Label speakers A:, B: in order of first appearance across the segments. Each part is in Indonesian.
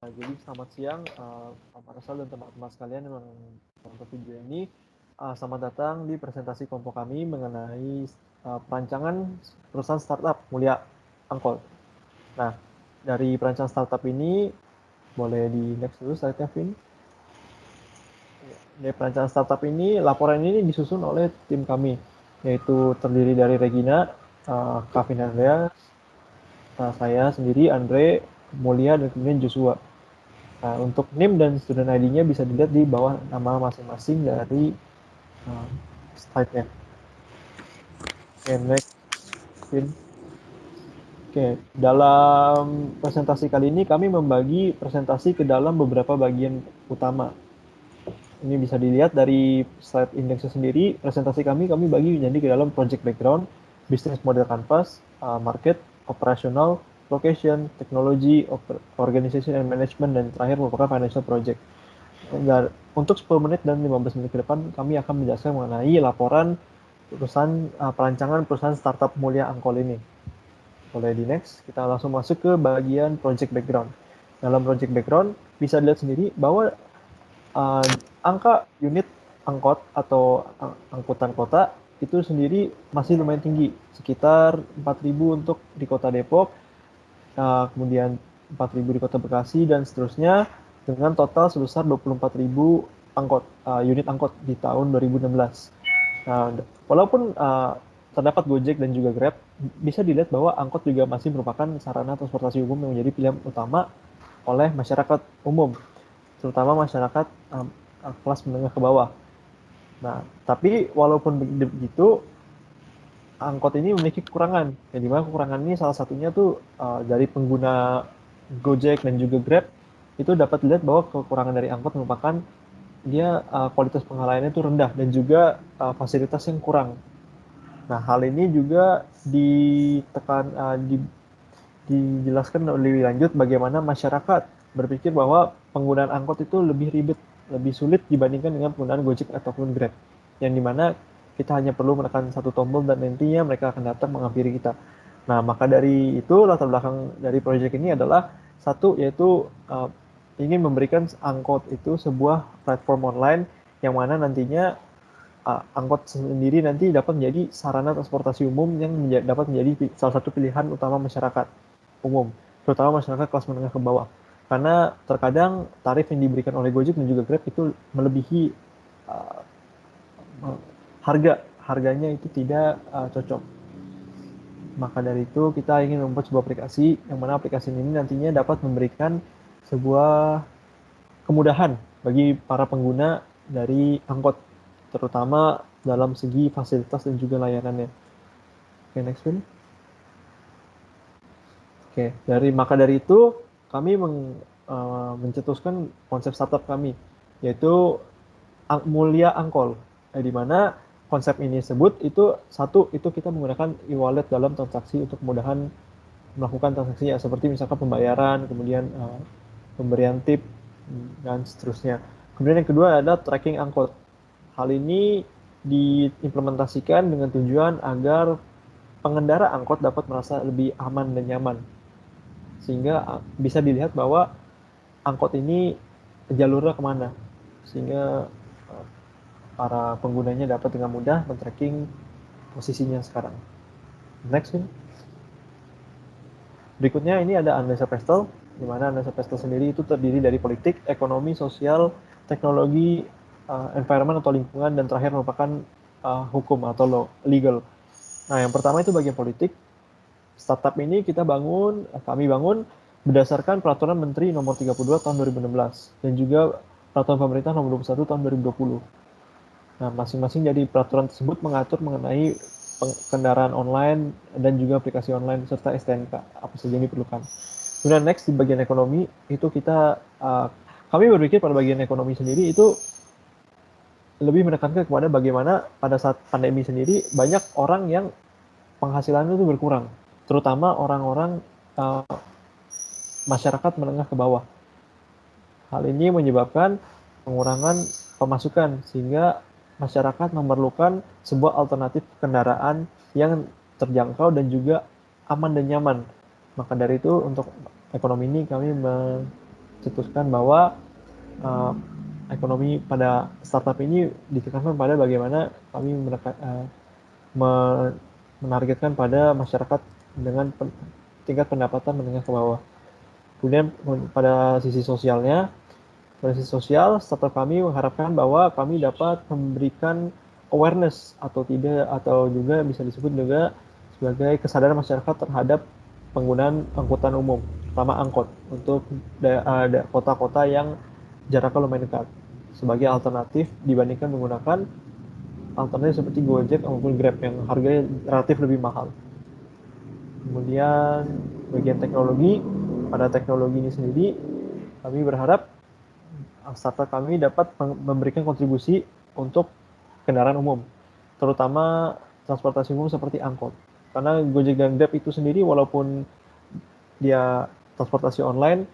A: Jadi selamat siang, Pak Rasal dan teman-teman sekalian yang menonton video ini. Selamat datang di presentasi kelompok kami mengenai perancangan perusahaan startup Mulia Angkol. Nah, dari perancangan startup ini, boleh di next dulu slide-nya, Vin. Dari perancangan startup ini, laporan ini disusun oleh tim kami, yaitu terdiri dari Regina, Kavin Andreas, saya sendiri, Andre, Mulia, dan kemudian Joshua. Nah, untuk NIM dan student ID-nya bisa dilihat di bawah nama masing-masing dari slide-nya. Oke, next, Vin. Oke, dalam presentasi kali ini kami membagi presentasi ke dalam beberapa bagian utama. Ini bisa dilihat dari slide indeksnya sendiri. Presentasi kami bagi menjadi ke dalam project background, business model canvas, market, operational, location, teknologi, organization and management, dan terakhir merupakan financial project. Untuk 10 menit dan 15 menit ke depan, kami akan menjelaskan mengenai laporan perancangan perusahaan startup Mulia Angkol ini. Boleh di next, kita langsung masuk ke bagian project background. Dalam project background, bisa dilihat sendiri bahwa angka unit angkot atau angkutan kota itu sendiri masih lumayan tinggi, sekitar 4.000 untuk di kota Depok, kemudian 4.000 di kota Bekasi, dan seterusnya, dengan total sebesar 24.000 unit angkot di tahun 2016. Nah, walaupun terdapat Gojek dan juga Grab, bisa dilihat bahwa angkot juga masih merupakan sarana transportasi umum yang menjadi pilihan utama oleh masyarakat umum, terutama masyarakat kelas menengah ke bawah. Nah, tapi walaupun begitu, angkot ini memiliki kekurangan. Yang dimana kekurangan ini salah satunya tuh dari pengguna Gojek dan juga Grab, itu dapat dilihat bahwa kekurangan dari angkot merupakan dia kualitas pengelolaannya itu rendah dan juga fasilitas yang kurang. Nah, hal ini juga dijelaskan lebih lanjut bagaimana masyarakat berpikir bahwa penggunaan angkot itu lebih ribet, lebih sulit dibandingkan dengan penggunaan Gojek ataupun Grab, yang dimana kita hanya perlu menekan satu tombol dan nantinya mereka akan datang menghampiri kita. Nah, maka dari itu latar belakang dari proyek ini adalah satu, yaitu ingin memberikan angkot itu sebuah platform online yang mana nantinya angkot sendiri nanti dapat menjadi sarana transportasi umum yang dapat menjadi salah satu pilihan utama masyarakat umum, terutama masyarakat kelas menengah ke bawah. Karena terkadang tarif yang diberikan oleh Gojek dan juga Grab itu melebihi uh, harganya itu tidak cocok. Maka dari itu kita ingin membuat sebuah aplikasi yang mana aplikasi ini nantinya dapat memberikan sebuah kemudahan bagi para pengguna dari angkot, terutama dalam segi fasilitas dan juga layanannya. Oke, next one. Oke, maka dari itu kami mencetuskan konsep startup kami, yaitu Mulia Angkol, di mana konsep ini sebut itu satu, itu kita menggunakan e-wallet dalam transaksi untuk kemudahan melakukan transaksi, ya, seperti misalkan pembayaran, kemudian pemberian tip, dan seterusnya. Kemudian yang kedua adalah tracking angkot. Hal ini diimplementasikan dengan tujuan agar pengendara angkot dapat merasa lebih aman dan nyaman, sehingga bisa dilihat bahwa angkot ini jalurnya kemana, sehingga para penggunanya dapat dengan mudah men-tracking posisinya sekarang. Next, ini. Berikutnya ini ada analisa Pestel, di mana analisa Pestel sendiri itu terdiri dari politik, ekonomi, sosial, teknologi, environment atau lingkungan, dan terakhir merupakan hukum atau legal. Nah, yang pertama itu bagian politik. Startup ini kami bangun berdasarkan Peraturan Menteri Nomor 32 Tahun 2016 dan juga Peraturan Pemerintah Nomor 21 Tahun 2020. Nah, masing-masing dari peraturan tersebut mengatur mengenai kendaraan online dan juga aplikasi online serta STNK apa saja yang diperlukan. Kemudian next di bagian ekonomi itu kami berpikir pada bagian ekonomi sendiri itu lebih menekankan kepada bagaimana pada saat pandemi sendiri banyak orang yang penghasilannya itu berkurang, terutama orang-orang uh, masyarakat menengah ke bawah. Hal ini menyebabkan pengurangan pemasukan, sehingga masyarakat memerlukan sebuah alternatif kendaraan yang terjangkau dan juga aman dan nyaman. Maka dari itu untuk ekonomi ini kami cetuskan bahwa uh, ekonomi pada startup ini ditekankan pada bagaimana kami menargetkan pada masyarakat dengan tingkat pendapatan menengah ke bawah. Kemudian pada sisi sosialnya, pada sisi sosial, startup kami mengharapkan bahwa kami dapat memberikan awareness atau tidak, atau juga bisa disebut juga sebagai kesadaran masyarakat terhadap penggunaan angkutan umum, terutama angkot, untuk kota-kota yang jaraknya lumayan dekat, sebagai alternatif dibandingkan menggunakan alternatif seperti Gojek maupun Grab yang harganya relatif lebih mahal. Kemudian bagian teknologi, pada teknologi ini sendiri kami berharap startup kami dapat memberikan kontribusi untuk kendaraan umum, terutama transportasi umum seperti angkot. Karena Gojek dan Grab itu sendiri walaupun dia transportasi online,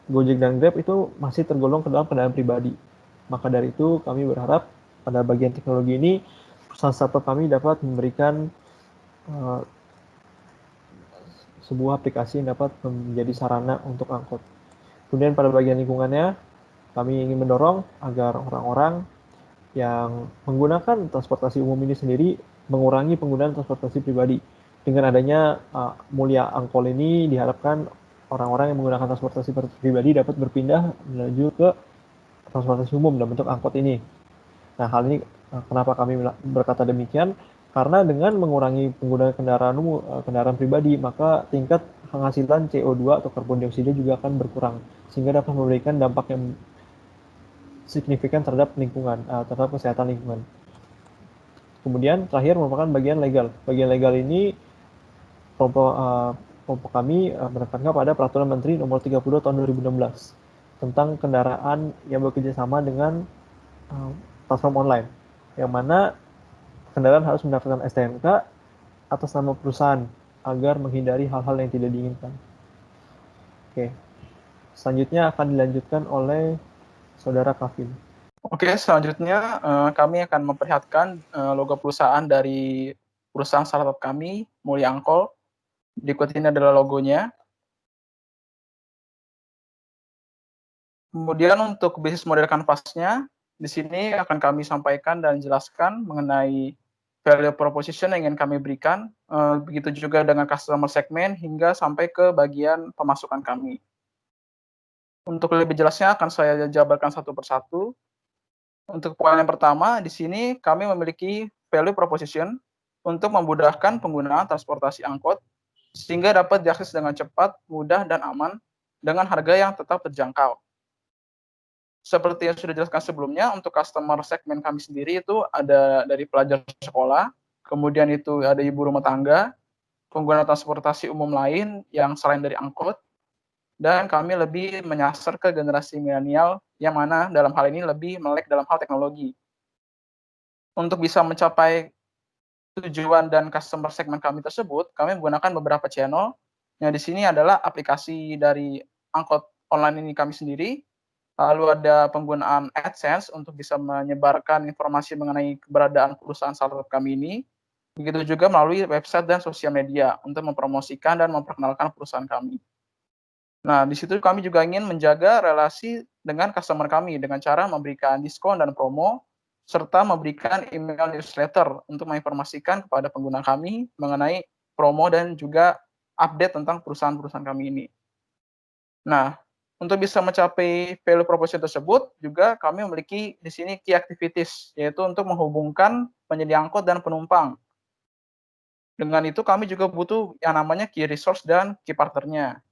A: Gojek dan Grab itu masih tergolong ke dalam kendaraan pribadi. Maka dari itu kami berharap pada bagian teknologi ini perusahaan startup kami dapat memberikan uh, sebuah aplikasi yang dapat menjadi sarana untuk angkot. Kemudian pada bagian lingkungannya, kami ingin mendorong agar orang-orang yang menggunakan transportasi umum ini sendiri mengurangi penggunaan transportasi pribadi. Dengan adanya Mulia Angkol ini diharapkan orang-orang yang menggunakan transportasi pribadi dapat berpindah menuju ke transportasi umum dalam bentuk angkot ini. Nah, hal ini kenapa kami berkata demikian? Karena dengan mengurangi penggunaan kendaraan pribadi, maka tingkat penghasilan CO2 atau karbon dioksida juga akan berkurang, sehingga dapat memberikan dampak yang signifikan terhadap lingkungan, terhadap kesehatan lingkungan. Kemudian terakhir merupakan bagian legal. Bagian legal ini kelompok kami menekankan pada Peraturan Menteri Nomor 30 Tahun 2016 tentang kendaraan yang bekerja sama dengan platform online, yang mana kendaraan harus mendapatkan STNK atas nama perusahaan agar menghindari hal-hal yang tidak diinginkan. Oke, selanjutnya akan dilanjutkan oleh Saudara Kavin.
B: Oke, selanjutnya kami akan memperlihatkan logo perusahaan dari perusahaan startup kami, Mulia Angkol. Berikut ini adalah logonya. Kemudian untuk bisnis model kanvasnya, di sini akan kami sampaikan dan jelaskan mengenai value proposition yang ingin kami berikan, begitu juga dengan customer segment hingga sampai ke bagian pemasukan kami. Untuk lebih jelasnya akan saya jabarkan satu persatu. Untuk poin yang pertama, di sini kami memiliki value proposition untuk memudahkan penggunaan transportasi angkot sehingga dapat diakses dengan cepat, mudah, dan aman dengan harga yang tetap terjangkau. Seperti yang sudah dijelaskan sebelumnya, untuk customer segmen kami sendiri itu ada dari pelajar sekolah, kemudian itu ada ibu rumah tangga, pengguna transportasi umum lain yang selain dari angkot, dan kami lebih menyasar ke generasi milenial yang mana dalam hal ini lebih melek dalam hal teknologi. Untuk bisa mencapai tujuan dan customer segmen kami tersebut, kami menggunakan beberapa channel, yang di sini adalah aplikasi dari angkot online ini kami sendiri, lalu ada penggunaan AdSense untuk bisa menyebarkan informasi mengenai keberadaan perusahaan startup kami ini, begitu juga melalui website dan sosial media untuk mempromosikan dan memperkenalkan perusahaan kami. Nah, di situ kami juga ingin menjaga relasi dengan customer kami dengan cara memberikan diskon dan promo, serta memberikan email newsletter untuk menginformasikan kepada pengguna kami mengenai promo dan juga update tentang perusahaan-perusahaan kami ini. Nah, untuk bisa mencapai value proposition tersebut, juga kami memiliki di sini key activities, yaitu untuk menghubungkan penyedia angkot dan penumpang. Dengan itu kami juga butuh yang namanya key resource dan key partnernya.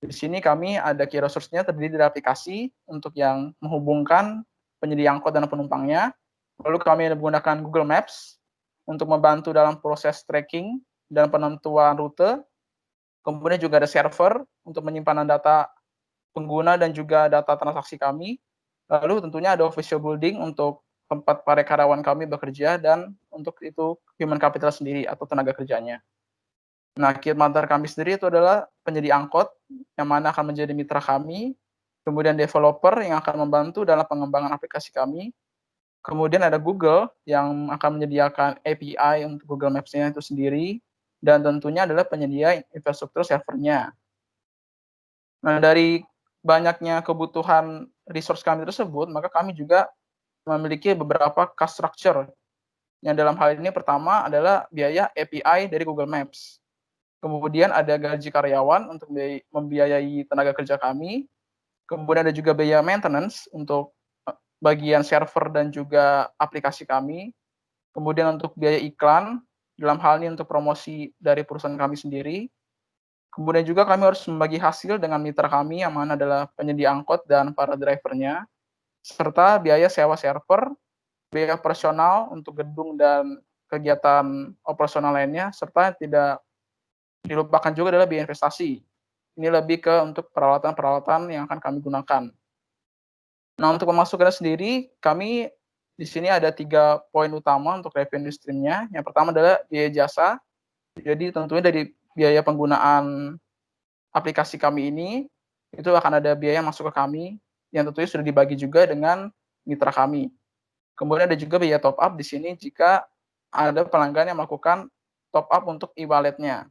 B: Di sini kami ada key resource-nya terdiri dari aplikasi untuk yang menghubungkan penyedia angkot dan penumpangnya. Lalu kami menggunakan Google Maps untuk membantu dalam proses tracking dan penentuan rute. Kemudian juga ada server untuk penyimpanan data pengguna dan juga data transaksi kami. Lalu tentunya ada official building untuk tempat para karyawan kami bekerja dan untuk itu human capital sendiri atau tenaga kerjanya. Nah, key partner kami sendiri itu adalah penyedia angkot, yang mana akan menjadi mitra kami, kemudian developer yang akan membantu dalam pengembangan aplikasi kami, kemudian ada Google yang akan menyediakan API untuk Google Maps-nya itu sendiri, dan tentunya adalah penyedia infrastruktur servernya. Nah, dari banyaknya kebutuhan resource kami tersebut, maka kami juga memiliki beberapa cost structure. Yang dalam hal ini pertama adalah biaya API dari Google Maps. Kemudian ada gaji karyawan untuk membiayai tenaga kerja kami. Kemudian ada juga biaya maintenance untuk bagian server dan juga aplikasi kami. Kemudian untuk biaya iklan, dalam hal ini untuk promosi dari perusahaan kami sendiri. Kemudian juga kami harus membagi hasil dengan mitra kami yang mana adalah penyedia angkot dan para drivernya, serta biaya sewa server, biaya operasional untuk gedung dan kegiatan operasional lainnya, serta tidak dilupakan juga adalah biaya investasi. Ini lebih ke untuk peralatan-peralatan yang akan kami gunakan. Nah, untuk pemasukannya sendiri, kami di sini ada 3 poin utama untuk revenue stream-nya. Yang pertama adalah biaya jasa. Jadi tentunya dari biaya penggunaan aplikasi kami ini, itu akan ada biaya yang masuk ke kami, yang tentunya sudah dibagi juga dengan mitra kami. Kemudian ada juga biaya top up di sini jika ada pelanggan yang melakukan top up untuk e-wallet-nya.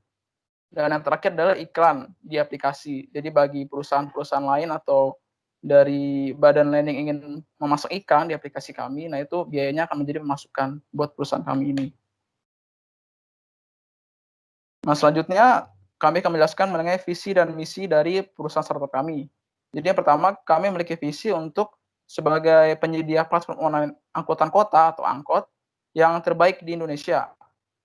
B: Dan yang terakhir adalah iklan di aplikasi. Jadi bagi perusahaan-perusahaan lain atau dari badan lain yang ingin memasang iklan di aplikasi kami, nah itu biayanya akan menjadi pemasukan buat perusahaan kami ini. Nah, selanjutnya kami akan menjelaskan mengenai visi dan misi dari perusahaan startup kami. Jadi yang pertama, kami memiliki visi untuk sebagai penyedia platform online angkutan kota atau angkot yang terbaik di Indonesia.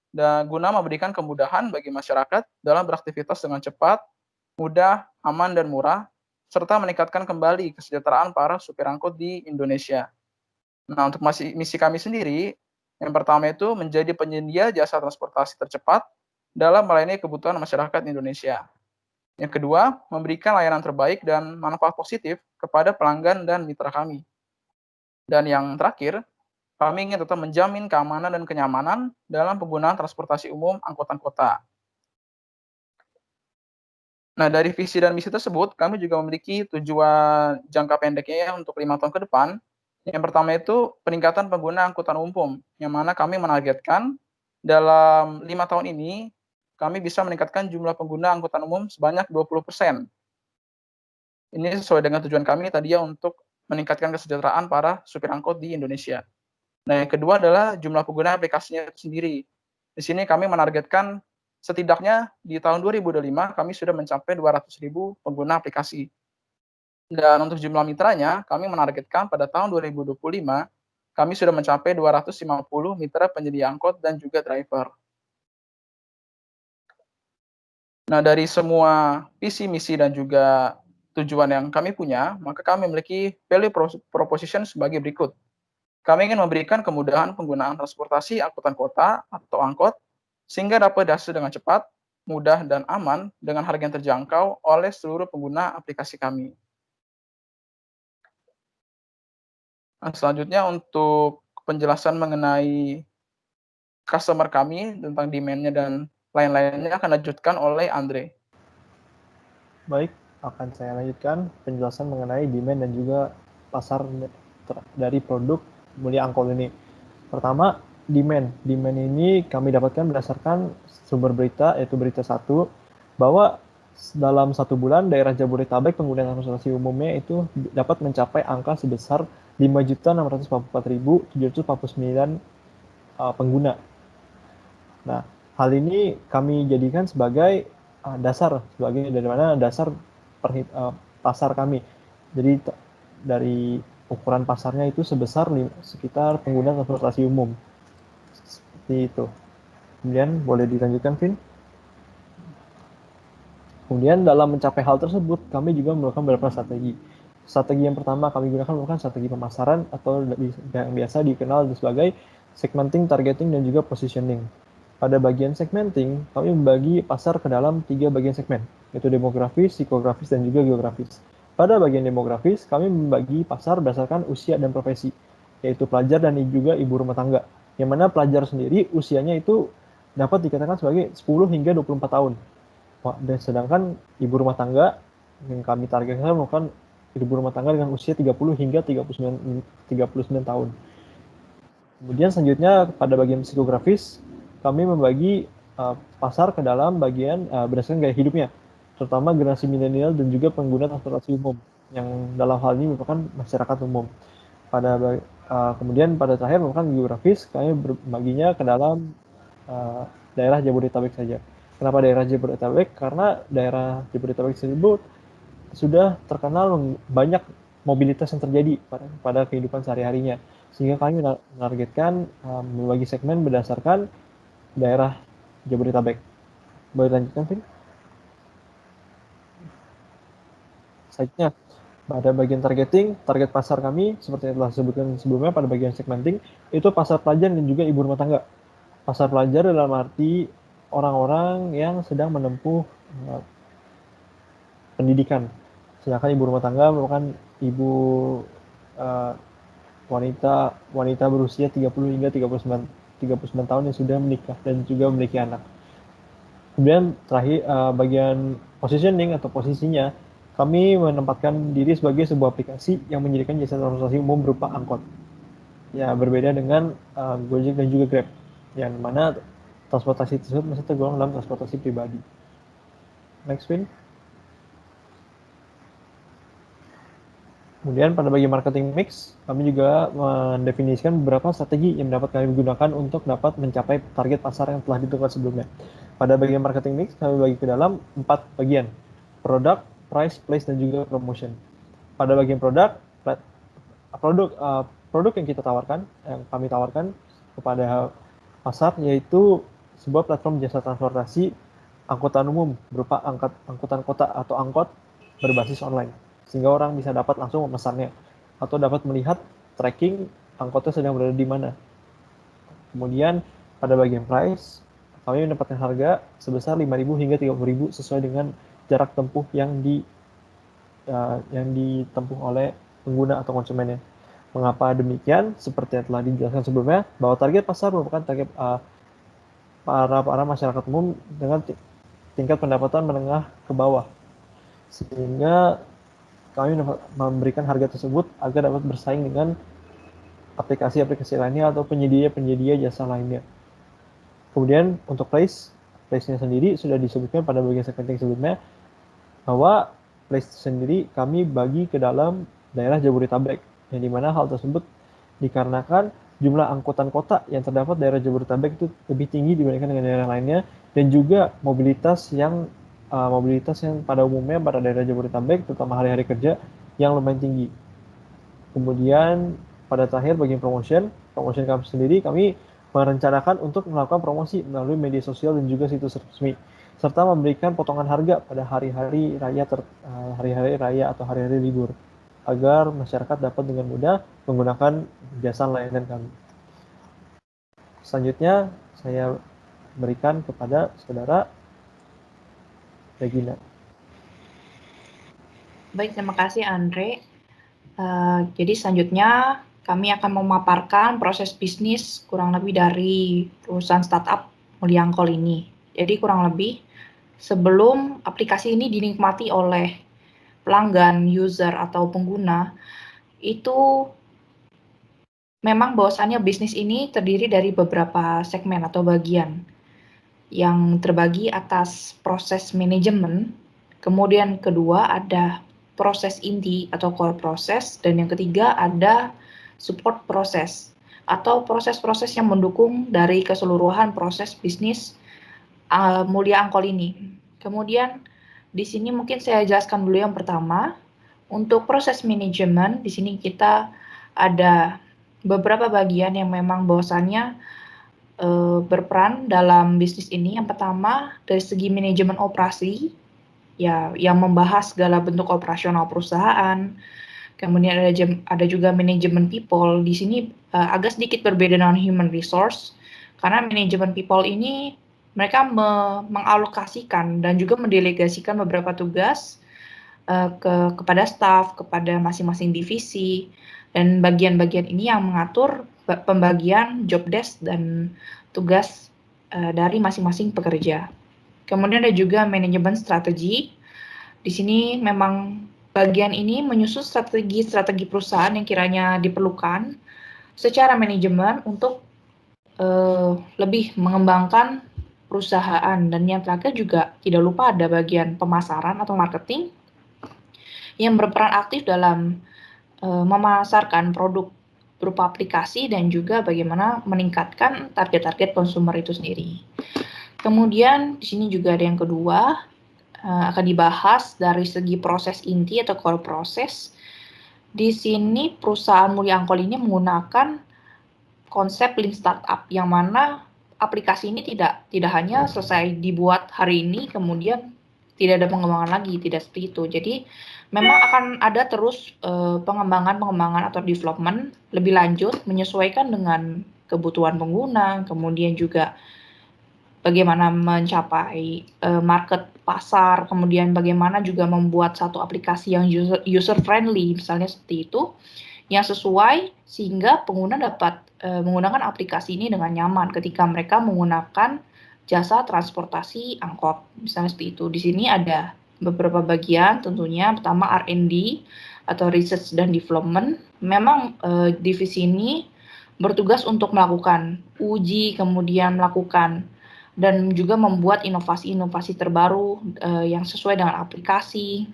B: Dan guna memberikan kemudahan bagi masyarakat dalam beraktivitas dengan cepat, mudah, aman, dan murah, serta meningkatkan kembali kesejahteraan para supir angkut di Indonesia. Nah, untuk misi kami sendiri, yang pertama itu menjadi penyedia jasa transportasi tercepat dalam melayani kebutuhan masyarakat Indonesia. Yang kedua, memberikan layanan terbaik dan manfaat positif kepada pelanggan dan mitra kami. Dan yang terakhir, kami ingin tetap menjamin keamanan dan kenyamanan dalam penggunaan transportasi umum angkutan kota. Nah, dari visi dan misi tersebut, kami juga memiliki tujuan jangka pendeknya untuk 5 tahun ke depan. Yang pertama itu peningkatan pengguna angkutan umum, yang mana kami menargetkan dalam 5 tahun ini, kami bisa meningkatkan jumlah pengguna angkutan umum sebanyak 20%. Ini sesuai dengan tujuan kami tadi ya untuk meningkatkan kesejahteraan para supir angkot di Indonesia. Nah, yang kedua adalah jumlah pengguna aplikasinya itu sendiri. Di sini kami menargetkan setidaknya di tahun 2025 kami sudah mencapai 200.000 pengguna aplikasi. Dan untuk jumlah mitranya, kami menargetkan pada tahun 2025 kami sudah mencapai 250 mitra penyedia angkot dan juga driver. Nah, dari semua visi, misi, dan juga tujuan yang kami punya, maka kami memiliki value proposition sebagai berikut. Kami ingin memberikan kemudahan penggunaan transportasi angkutan kota atau angkot, sehingga dapat diakses dengan cepat, mudah, dan aman dengan harga yang terjangkau oleh seluruh pengguna aplikasi kami. Nah, selanjutnya untuk penjelasan mengenai customer kami tentang demand-nya dan lain-lainnya akan dilanjutkan oleh Andre.
A: Baik, akan saya lanjutkan penjelasan mengenai demand dan juga pasar dari produk Mulia Angkot ini. Pertama, demand. Demand ini kami dapatkan berdasarkan sumber berita, yaitu berita 1, bahwa dalam 1 bulan daerah Jabodetabek pengguna transportasi umumnya itu dapat mencapai angka sebesar 5.644.749 pengguna. Nah, hal ini kami jadikan sebagai dasar, sebagai dari mana dasar pasar kami. Jadi dari ukuran pasarnya itu sebesar sekitar pengguna transportasi umum. Seperti itu. Kemudian boleh dilanjutkan, Vin? Kemudian dalam mencapai hal tersebut, kami juga melakukan beberapa strategi. Strategi yang pertama kami gunakan merupakan strategi pemasaran atau yang biasa dikenal sebagai segmenting, targeting, dan juga positioning. Pada bagian segmenting, kami membagi pasar ke dalam 3 bagian segmen, yaitu demografis, psikografis, dan juga geografis. Pada bagian demografis, kami membagi pasar berdasarkan usia dan profesi, yaitu pelajar dan juga ibu rumah tangga. Yang mana pelajar sendiri usianya itu dapat dikatakan sebagai 10 hingga 24 tahun. Dan sedangkan ibu rumah tangga yang kami targetkan merupakan ibu rumah tangga dengan usia 30 hingga 39 tahun. Kemudian selanjutnya pada bagian psikografis, kami membagi pasar ke dalam bagian berdasarkan gaya hidupnya, terutama generasi milenial dan juga pengguna transportasi umum. yang dalam hal ini merupakan masyarakat umum. Kemudian pada terakhir merupakan geografis, kami berbaginya ke dalam daerah Jabodetabek saja. Kenapa daerah Jabodetabek? Karena daerah Jabodetabek tersebut sudah terkenal banyak mobilitas yang terjadi pada kehidupan sehari-harinya. Sehingga kami menargetkan membagi segmen berdasarkan daerah Jabodetabek. Boleh lanjutkan, Vin? Selanjutnya, pada bagian targeting, target pasar kami, seperti yang telah disebutkan sebelumnya pada bagian segmenting, itu pasar pelajar dan juga ibu rumah tangga. Pasar pelajar dalam arti orang-orang yang sedang menempuh pendidikan. Sedangkan ibu rumah tangga merupakan ibu uh, wanita berusia 30 hingga 39 tahun yang sudah menikah dan juga memiliki anak. Kemudian terakhir bagian positioning atau posisinya, kami menempatkan diri sebagai sebuah aplikasi yang menyediakan jasa transportasi umum berupa angkot. Ya, berbeda dengan Gojek dan juga Grab, yang mana transportasi tersebut masih tergolong dalam transportasi pribadi. Next, Win. Kemudian pada bagian marketing mix, kami juga mendefinisikan beberapa strategi yang dapat kami gunakan untuk dapat mencapai target pasar yang telah ditentukan sebelumnya. Pada bagian marketing mix, kami bagi ke dalam 4 bagian. Produk, price, place, dan juga promotion. Pada bagian produk, produk yang kita tawarkan, yang kami tawarkan kepada pasar, yaitu sebuah platform jasa transportasi angkutan umum berupa angkutan kota atau angkot berbasis online, sehingga orang bisa dapat langsung memesannya atau dapat melihat tracking angkotnya sedang berada di mana. Kemudian pada bagian price, kami mendapatkan harga sebesar 5.000 hingga 30.000 sesuai dengan jarak tempuh yang ditempuh oleh pengguna atau konsumennya. Mengapa demikian? Seperti yang telah dijelaskan sebelumnya, bahwa target pasar merupakan target para masyarakat umum dengan tingkat pendapatan menengah ke bawah, sehingga kami memberikan harga tersebut agar dapat bersaing dengan aplikasi-aplikasi lainnya atau penyedia-penyedia jasa lainnya. Kemudian untuk place-nya sendiri sudah disebutkan pada bagian segmenting sebelumnya, bahwa place sendiri kami bagi ke dalam daerah Jabodetabek, yang dimana hal tersebut dikarenakan jumlah angkutan kota yang terdapat daerah Jabodetabek itu lebih tinggi dibandingkan dengan daerah lainnya, dan juga mobilitas yang pada umumnya pada daerah Jabodetabek, terutama hari-hari kerja, yang lumayan tinggi. Kemudian pada terakhir bagian promotion kami sendiri, kami merencanakan untuk melakukan promosi melalui media sosial dan juga situs resmi, serta memberikan potongan harga pada hari-hari raya atau hari-hari libur, agar masyarakat dapat dengan mudah menggunakan jasa layanan kami. Selanjutnya saya berikan kepada saudara Regina.
C: Baik, terima kasih Andre. Jadi selanjutnya kami akan memaparkan proses bisnis kurang lebih dari perusahaan startup Mulia Angkol ini. Jadi kurang lebih sebelum aplikasi ini dinikmati oleh pelanggan, user, atau pengguna, itu memang bahwasannya bisnis ini terdiri dari beberapa segmen atau bagian yang terbagi atas proses manajemen, kemudian kedua ada proses inti atau core proses, dan yang ketiga ada support proses atau proses-proses yang mendukung dari keseluruhan proses bisnis Mulia Angkol ini. Kemudian di sini mungkin saya jelaskan dulu yang pertama. Untuk proses manajemen, di sini kita ada beberapa bagian yang memang bahwasannya berperan dalam bisnis ini. Yang pertama, dari segi manajemen operasi, ya, yang membahas segala bentuk operasional perusahaan. Kemudian ada juga manajemen people. Di sini agak sedikit berbeda dengan human resource, karena manajemen people ini mereka mengalokasikan dan juga mendelegasikan beberapa tugas kepada staff, kepada masing-masing divisi, dan bagian-bagian ini yang mengatur pembagian job desk dan tugas dari masing-masing pekerja. Kemudian ada juga manajemen strategi. Di sini memang bagian ini menyusun strategi perusahaan yang kiranya diperlukan secara manajemen untuk lebih mengembangkan perusahaan. Dan yang terakhir juga tidak lupa ada bagian pemasaran atau marketing, yang berperan aktif dalam memasarkan produk berupa aplikasi dan juga bagaimana meningkatkan target-target konsumer itu sendiri. Kemudian di sini juga ada yang kedua, akan dibahas dari segi proses inti atau core process. Di sini perusahaan Mulia Angkol ini menggunakan konsep lean startup yang mana aplikasi ini tidak hanya selesai dibuat hari ini kemudian tidak ada pengembangan lagi, tidak seperti itu. Jadi memang akan ada terus pengembangan atau development lebih lanjut menyesuaikan dengan kebutuhan pengguna, kemudian juga bagaimana mencapai market pasar, kemudian bagaimana juga membuat satu aplikasi yang user friendly, misalnya seperti itu, yang sesuai sehingga pengguna dapat menggunakan aplikasi ini dengan nyaman ketika mereka menggunakan jasa transportasi angkot, misalnya seperti itu. Di sini ada beberapa bagian tentunya. Pertama R&D atau Research dan Development. Memang divisi ini bertugas untuk melakukan uji, kemudian melakukan dan juga membuat inovasi-inovasi terbaru yang sesuai dengan aplikasi.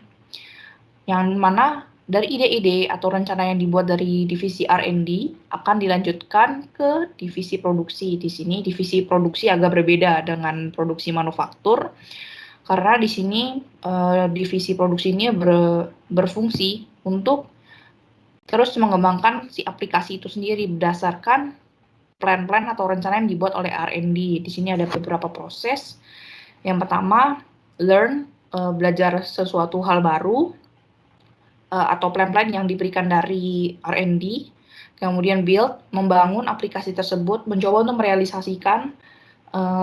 C: Yang mana dari ide-ide atau rencana yang dibuat dari divisi R&D akan dilanjutkan ke divisi produksi. Di sini divisi produksi agak berbeda dengan produksi manufaktur, karena di sini divisi produksi ini berfungsi untuk terus mengembangkan si aplikasi itu sendiri berdasarkan plan-plan atau rencana yang dibuat oleh R&D. Di sini ada beberapa proses. Yang pertama, learn, belajar sesuatu hal baru, atau plan-plan yang diberikan dari R&D, kemudian build, membangun aplikasi tersebut, mencoba untuk merealisasikan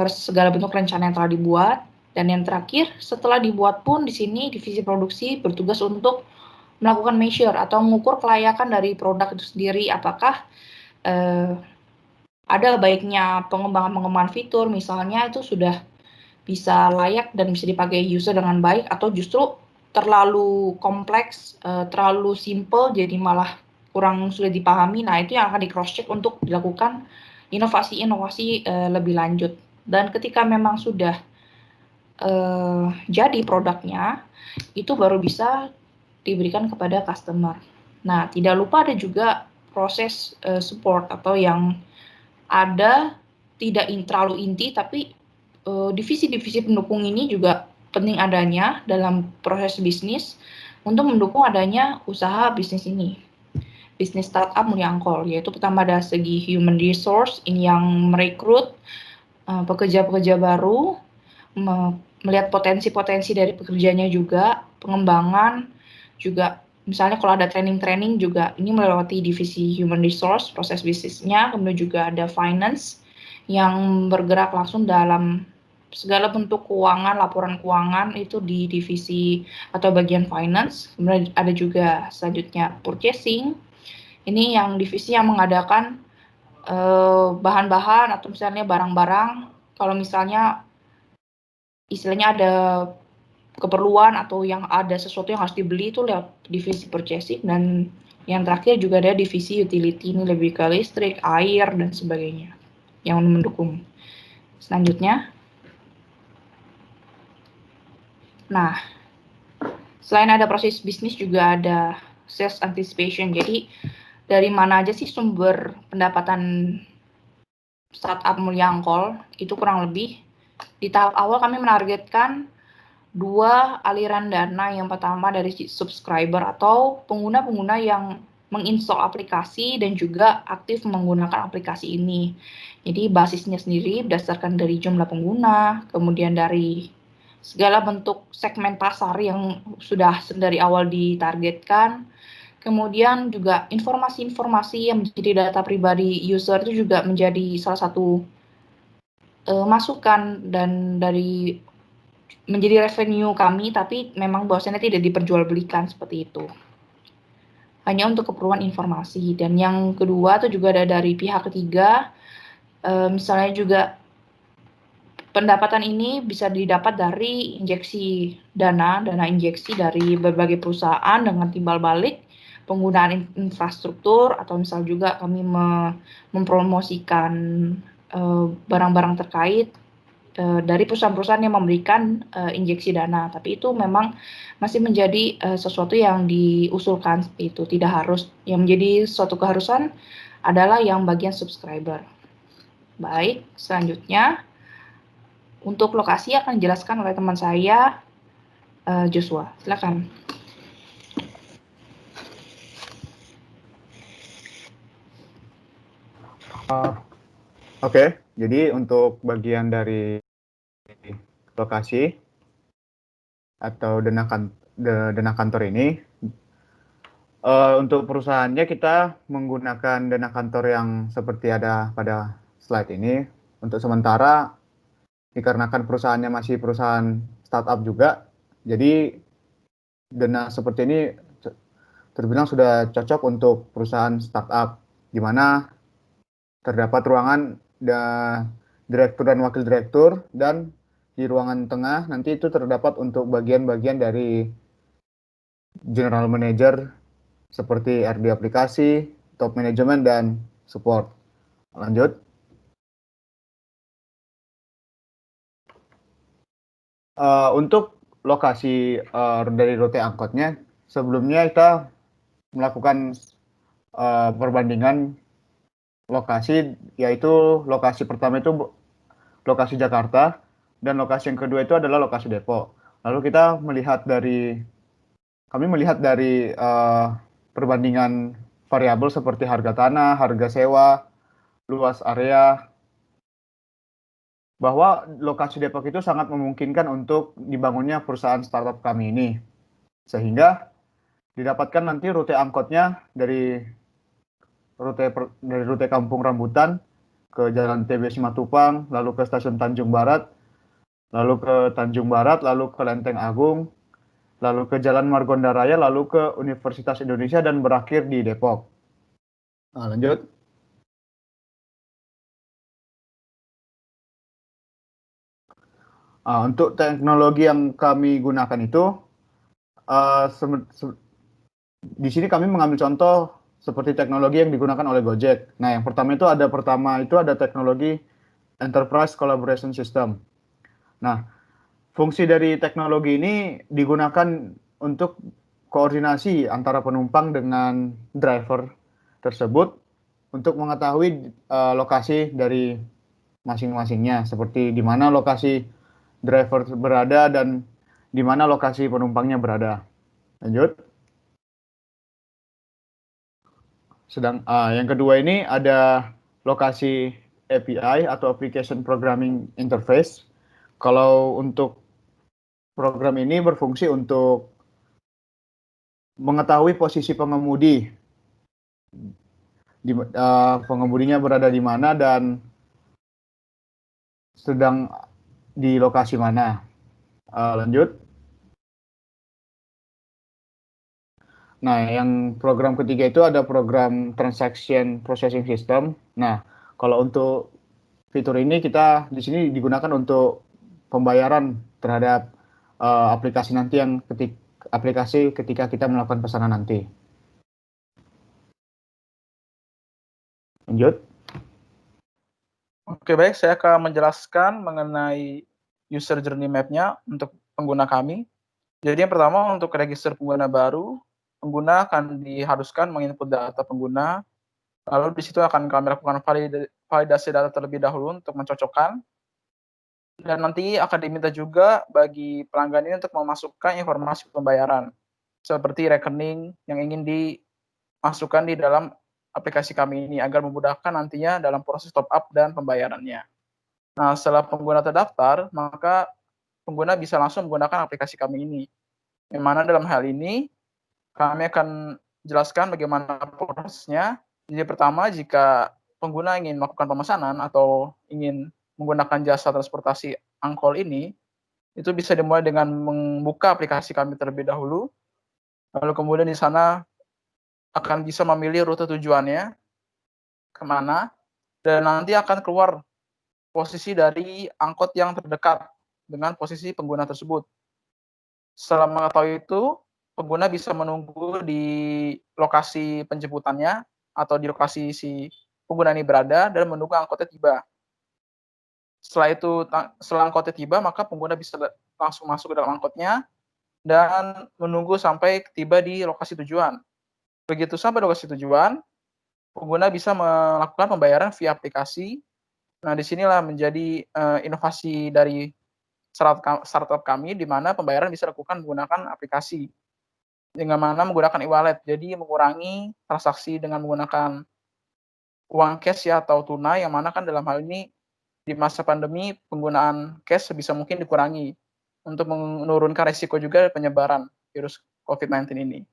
C: segala bentuk rencana yang telah dibuat, dan yang terakhir, setelah dibuat pun di sini divisi produksi bertugas untuk melakukan measure atau mengukur kelayakan dari produk itu sendiri, apakah ada baiknya pengembangan fitur, misalnya itu sudah bisa layak dan bisa dipakai user dengan baik, atau justru terlalu kompleks, terlalu simple, jadi malah kurang sulit dipahami. Nah, itu yang akan di cross check untuk dilakukan inovasi-inovasi lebih lanjut. Dan ketika memang sudah jadi produknya, itu baru bisa diberikan kepada customer. Nah, tidak lupa ada juga proses support atau yang ada tidak terlalu inti, tapi divisi-divisi pendukung ini juga penting adanya dalam proses bisnis untuk mendukung adanya usaha bisnis ini. Bisnis startup Mulia Angkol, yaitu pertama dari segi human resource, ini yang merekrut pekerja-pekerja baru, melihat potensi-potensi dari pekerjanya juga, pengembangan juga, misalnya kalau ada training-training juga, ini melewati divisi human resource, proses bisnisnya, kemudian juga ada finance, yang bergerak langsung dalam segala bentuk keuangan, laporan keuangan itu di divisi atau bagian finance. Kemudian ada juga selanjutnya purchasing. Ini yang divisi yang mengadakan bahan-bahan atau misalnya barang-barang. Kalau misalnya istilahnya ada keperluan atau yang ada sesuatu yang harus dibeli itu lewat divisi purchasing. Dan yang terakhir juga ada divisi utility, ini lebih ke listrik, air, dan sebagainya yang mendukung. Selanjutnya. Nah, selain ada proses bisnis juga ada sales anticipation. Jadi dari mana aja sih sumber pendapatan startup Mulia Angkol? Itu kurang lebih di tahap awal kami menargetkan 2 aliran dana. Yang pertama dari subscriber atau pengguna-pengguna yang menginstall aplikasi dan juga aktif menggunakan aplikasi ini. Jadi basisnya sendiri berdasarkan dari jumlah pengguna, kemudian dari segala bentuk segmen pasar yang sudah dari awal ditargetkan, kemudian juga informasi-informasi yang menjadi data pribadi user itu juga menjadi salah satu masukan dan dari menjadi revenue kami, tapi memang bahwasanya tidak diperjualbelikan seperti itu. Hanya untuk keperluan informasi. Dan yang kedua itu juga ada dari pihak ketiga, misalnya juga pendapatan ini bisa didapat dari injeksi dana injeksi dari berbagai perusahaan dengan timbal balik penggunaan infrastruktur, atau misal juga kami mempromosikan barang-barang terkait dari perusahaan-perusahaan yang memberikan injeksi dana, tapi itu memang masih menjadi sesuatu yang diusulkan seperti itu, tidak harus. Yang menjadi suatu keharusan adalah yang bagian subscriber. Baik, selanjutnya untuk lokasi akan dijelaskan oleh teman saya, Joshua. Silakan.
D: Oke, jadi untuk bagian dari lokasi atau dana kantor ini, untuk perusahaannya kita menggunakan dana kantor yang seperti ada pada slide ini. Untuk sementara, dikarenakan perusahaannya masih perusahaan startup juga, jadi dana seperti ini terbilang sudah cocok untuk perusahaan startup, di mana terdapat ruangan direktur dan wakil direktur, dan di ruangan tengah nanti itu terdapat untuk bagian-bagian dari general manager seperti RD aplikasi, top management, dan support. Lanjut. Untuk lokasi dari rute angkotnya, sebelumnya kita melakukan perbandingan lokasi, yaitu lokasi pertama itu lokasi Jakarta, dan lokasi yang kedua itu adalah lokasi Depok. Lalu kami melihat dari perbandingan variabel seperti harga tanah, harga sewa, luas area, bahwa lokasi Depok itu sangat memungkinkan untuk dibangunnya perusahaan startup kami ini. Sehingga didapatkan nanti rute angkotnya dari rute Kampung Rambutan ke Jalan TB Simatupang, lalu ke Stasiun Tanjung Barat, lalu ke Tanjung Barat, lalu ke Lenteng Agung, lalu ke Jalan Margonda Raya, lalu ke Universitas Indonesia, dan berakhir di Depok. Nah, lanjut. Untuk teknologi yang kami gunakan itu, di sini kami mengambil contoh seperti teknologi yang digunakan oleh Gojek. Nah, yang pertama itu ada teknologi Enterprise Collaboration System. Nah, fungsi dari teknologi ini digunakan untuk koordinasi antara penumpang dengan driver tersebut untuk mengetahui lokasi dari masing-masingnya, seperti di mana lokasi driver berada dan di mana lokasi penumpangnya berada. Lanjut. Yang kedua ini ada lokasi API atau Application Programming Interface. Kalau untuk program ini berfungsi untuk mengetahui posisi pengemudi, pengemudinya berada di mana dan sedang di lokasi mana. Lanjut. Nah, yang program ketiga itu ada program Transaction Processing System. Nah, kalau untuk fitur ini kita di sini digunakan untuk pembayaran terhadap aplikasi nanti ketika kita melakukan pesanan nanti. Lanjut.
B: Oke, baik, saya akan menjelaskan mengenai user journey map-nya untuk pengguna kami. Jadi yang pertama, untuk register pengguna baru, pengguna akan diharuskan menginput data pengguna, lalu di situ akan kami lakukan validasi data terlebih dahulu untuk mencocokkan, dan nanti akan diminta juga bagi pelanggan ini untuk memasukkan informasi pembayaran, seperti rekening yang ingin dimasukkan di dalam aplikasi kami ini agar memudahkan nantinya dalam proses top up dan pembayarannya. Nah, setelah pengguna terdaftar, maka pengguna bisa langsung menggunakan aplikasi kami ini. Yang mana dalam hal ini kami akan jelaskan bagaimana prosesnya. Jadi pertama, jika pengguna ingin melakukan pemesanan atau ingin menggunakan jasa transportasi angkol ini, itu bisa dimulai dengan membuka aplikasi kami terlebih dahulu. Lalu kemudian di sana akan bisa memilih rute tujuannya kemana, dan nanti akan keluar posisi dari angkot yang terdekat dengan posisi pengguna tersebut. Setelah mengetahui itu, pengguna bisa menunggu di lokasi penjemputannya atau di lokasi si pengguna ini berada dan menunggu angkotnya tiba. Setelah itu setelah angkotnya tiba, maka pengguna bisa langsung masuk ke dalam angkotnya dan menunggu sampai tiba di lokasi tujuan. Begitu sampai lokasi tujuan, pengguna bisa melakukan pembayaran via aplikasi. Nah, di sinilah menjadi, inovasi dari startup kami, di mana pembayaran bisa dilakukan menggunakan aplikasi, dengan mana menggunakan e-wallet. Jadi mengurangi transaksi dengan menggunakan uang cash ya atau tunai, yang mana kan dalam hal ini di masa pandemi penggunaan cash sebisa mungkin dikurangi, untuk menurunkan resiko juga penyebaran virus COVID-19 ini.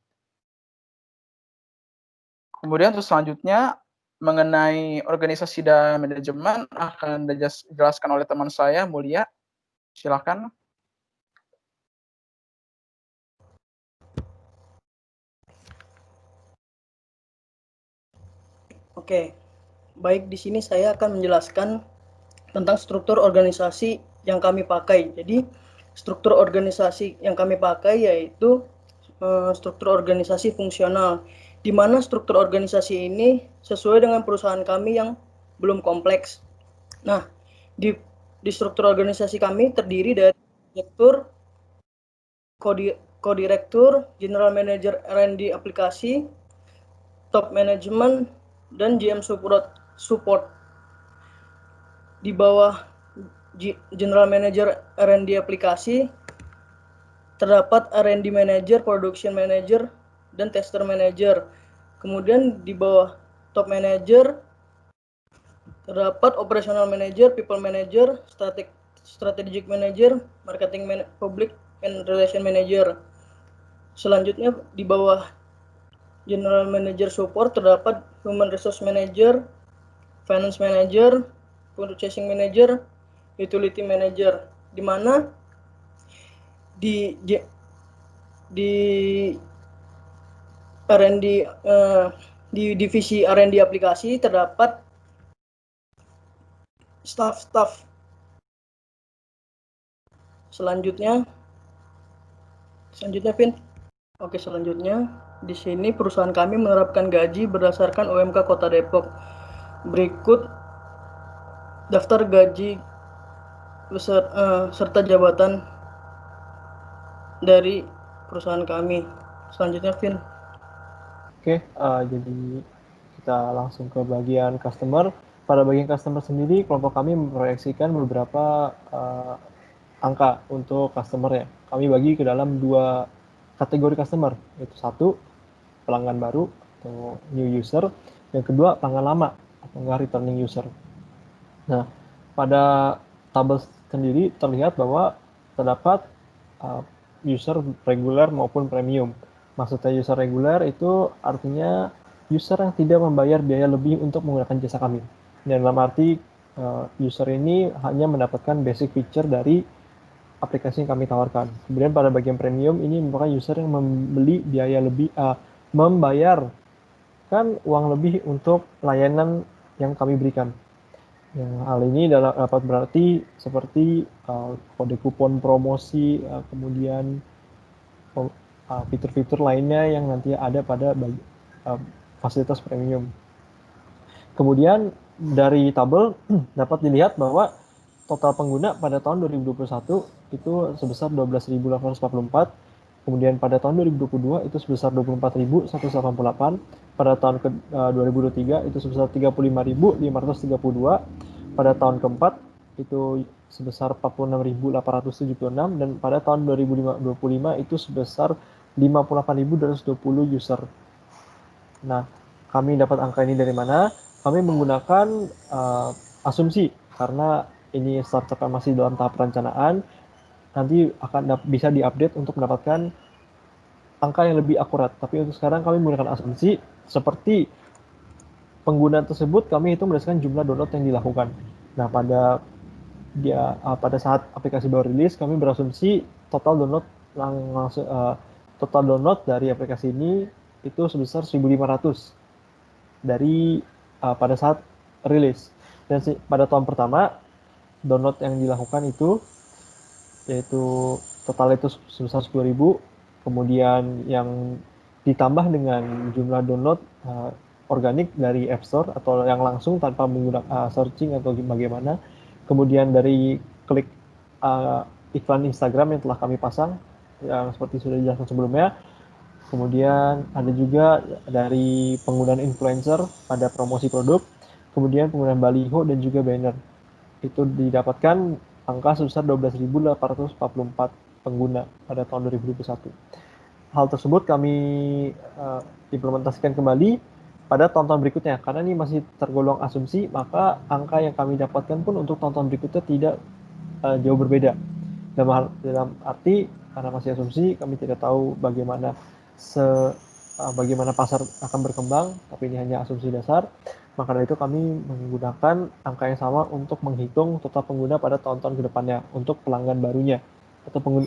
B: Kemudian untuk selanjutnya, mengenai organisasi dan manajemen akan dijelaskan oleh teman saya, Mulia. Silakan.
E: Oke, baik, di sini saya akan menjelaskan tentang struktur organisasi yang kami pakai. Jadi, struktur organisasi yang kami pakai yaitu struktur organisasi fungsional, di mana struktur organisasi ini sesuai dengan perusahaan kami yang belum kompleks. Nah, di struktur organisasi kami terdiri dari direktur, co-direktur, general manager R&D aplikasi, top management, dan GM support. Di bawah general manager R&D aplikasi terdapat R&D manager, production manager, dan tester manager. Kemudian di bawah top manager terdapat operational manager, people manager, strategic manager, marketing public and relation manager. Selanjutnya di bawah general manager support terdapat human resource manager, finance manager, purchasing manager, utility manager, di mana di R&D di divisi R&D aplikasi terdapat staff. Selanjutnya, Vin. Oke, selanjutnya di sini perusahaan kami menerapkan gaji berdasarkan UMK Kota Depok. Berikut daftar gaji serta jabatan dari perusahaan kami. Selanjutnya, Vin.
A: Oke, jadi kita langsung ke bagian customer. Pada bagian customer sendiri, kelompok kami memproyeksikan beberapa angka untuk customer-nya. Kami bagi ke dalam 2 kategori customer, yaitu 1, pelanggan baru atau new user, yang kedua pelanggan lama atau returning user. Nah, pada tabel sendiri terlihat bahwa terdapat user reguler maupun premium. Maksudnya user reguler itu artinya user yang tidak membayar biaya lebih untuk menggunakan jasa kami. Dan dalam arti user ini hanya mendapatkan basic feature dari aplikasi yang kami tawarkan. Kemudian pada bagian premium ini merupakan user yang membeli biaya lebih, membayarkan uang lebih untuk layanan yang kami berikan. Yang hal ini dapat berarti seperti kode kupon promosi, kemudian fitur-fitur lainnya yang nanti ada pada fasilitas premium. Kemudian dari tabel dapat dilihat bahwa total pengguna pada tahun 2021 itu sebesar 12.844, kemudian pada tahun 2022 itu sebesar 24.188, pada tahun 2023 itu sebesar 35.532, pada tahun keempat itu sebesar 46.876, dan pada tahun 2025 itu sebesar 58.220 user. Nah, kami dapat angka ini dari mana? Kami menggunakan asumsi, karena ini startup yang masih dalam tahap perencanaan, nanti akan bisa diupdate untuk mendapatkan angka yang lebih akurat. Tapi untuk sekarang kami menggunakan asumsi seperti pengguna tersebut kami hitung berdasarkan jumlah download yang dilakukan. Nah, pada saat aplikasi baru rilis, kami berasumsi total download dari aplikasi ini itu sebesar 1.500 dari pada saat rilis. Dan pada tahun pertama download yang dilakukan itu yaitu total itu sebesar 10.000, kemudian yang ditambah dengan jumlah download organik dari App Store atau yang langsung tanpa menggunakan searching atau bagaimana, kemudian dari klik iklan Instagram yang telah kami pasang, yang seperti sudah dijelaskan sebelumnya. Kemudian ada juga dari penggunaan influencer pada promosi produk, kemudian penggunaan baliho dan juga banner. Itu didapatkan angka sebesar 12.844 pengguna pada tahun 2021. Hal tersebut kami implementasikan kembali pada tahun-tahun berikutnya. Karena ini masih tergolong asumsi, maka angka yang kami dapatkan pun untuk tahun-tahun berikutnya tidak jauh berbeda. Dalam arti karena masih asumsi, kami tidak tahu bagaimana pasar akan berkembang, tapi ini hanya asumsi dasar. Maka dari itu kami menggunakan angka yang sama untuk menghitung total pengguna pada tahun-tahun ke depannya untuk pelanggan barunya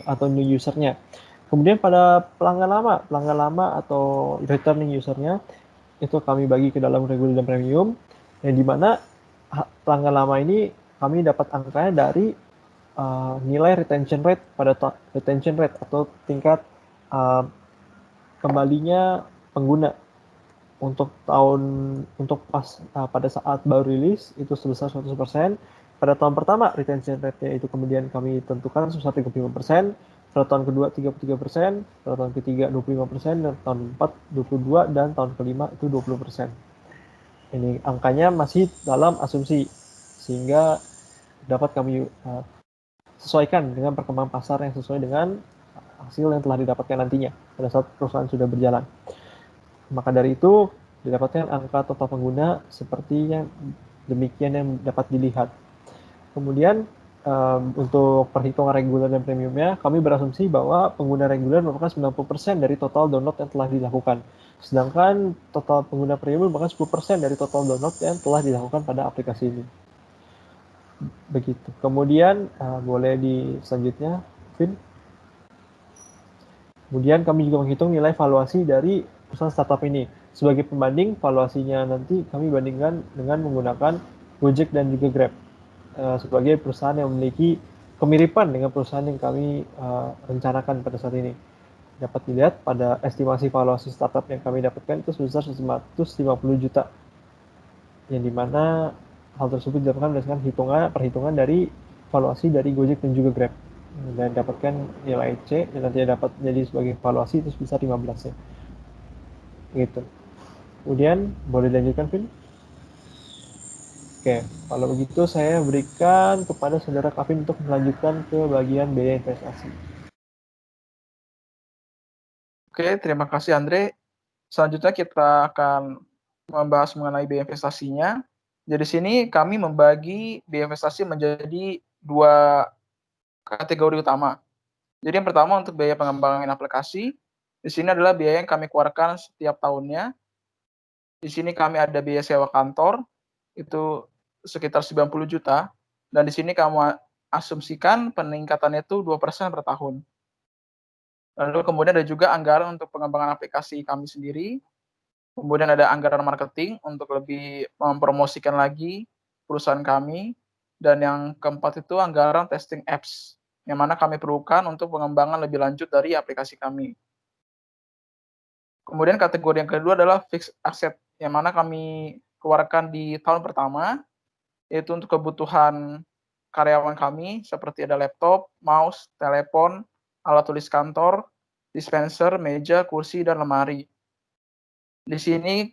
A: atau new usernya. Kemudian pada pelanggan lama atau returning usernya itu kami bagi ke dalam regular dan premium, yang dimana pelanggan lama ini kami dapat angkanya dari nilai retention rate atau tingkat kembalinya pengguna pada saat baru rilis itu sebesar 100%. Pada tahun pertama retention rate-nya itu kemudian kami tentukan sebesar 35%, pada tahun kedua 33%, pada tahun ketiga 25%, dan tahun keempat 22%, dan tahun kelima itu 20%. Ini angkanya masih dalam asumsi, sehingga dapat kami sesuaikan dengan perkembangan pasar yang sesuai dengan hasil yang telah didapatkan nantinya pada saat perusahaan sudah berjalan. Maka dari itu didapatkan angka total pengguna seperti yang demikian yang dapat dilihat. Kemudian untuk perhitungan reguler dan premiumnya, kami berasumsi bahwa pengguna reguler merupakan 90% dari total download yang telah dilakukan. Sedangkan total pengguna premium merupakan 10% dari total download yang telah dilakukan pada aplikasi ini. Begitu. Kemudian boleh di selanjutnya, Vin. Kemudian kami juga menghitung nilai valuasi dari perusahaan startup ini. Sebagai pembanding, valuasinya nanti kami bandingkan dengan menggunakan Gojek dan juga Grab sebagai perusahaan yang memiliki kemiripan dengan perusahaan yang kami rencanakan pada saat ini. Dapat dilihat pada estimasi valuasi startup yang kami dapatkan itu sebesar 150 juta, yang dimana hal tersebut dilakukan berdasarkan perhitungan dari valuasi dari Gojek dan juga Grab, dan dapatkan nilai C dan nantinya dapat jadi sebagai valuasi itu sebesar 15 ya. Gitu. Kemudian boleh dilanjutkan, Vin? Oke, kalau begitu saya berikan kepada saudara Kavin untuk melanjutkan ke bagian biaya investasi.
B: Oke, terima kasih Andre. Selanjutnya kita akan membahas mengenai biaya investasinya. Jadi sini kami membagi biaya investasi menjadi 2 kategori utama. Jadi yang pertama untuk biaya pengembangan aplikasi. Di sini adalah biaya yang kami keluarkan setiap tahunnya. Di sini kami ada biaya sewa kantor, itu sekitar 90 juta, dan di sini kamu asumsikan peningkatannya itu 2% per tahun. Lalu kemudian ada juga anggaran untuk pengembangan aplikasi kami sendiri, kemudian ada anggaran marketing untuk lebih mempromosikan lagi perusahaan kami, dan yang keempat itu anggaran testing apps, yang mana kami perlukan untuk pengembangan lebih lanjut dari aplikasi kami. Kemudian kategori yang kedua adalah fixed asset, yang mana kami keluarkan di tahun pertama, yaitu untuk kebutuhan karyawan kami seperti ada laptop, mouse, telepon, alat tulis kantor, dispenser, meja, kursi, dan lemari. Di sini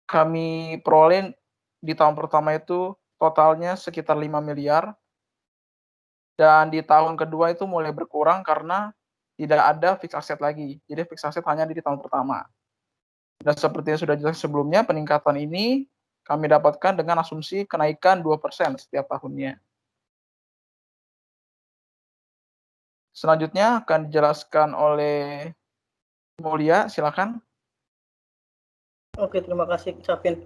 B: kami peroleh di tahun pertama itu totalnya sekitar 5 miliar, dan di tahun kedua itu mulai berkurang karena tidak ada fixed asset lagi. Jadi fixed asset hanya di tahun pertama. Dan seperti yang sudah jelas sebelumnya, peningkatan ini kami dapatkan dengan asumsi kenaikan 2% setiap tahunnya. Selanjutnya akan dijelaskan oleh Mulia, silakan.
E: Oke, terima kasih Capin.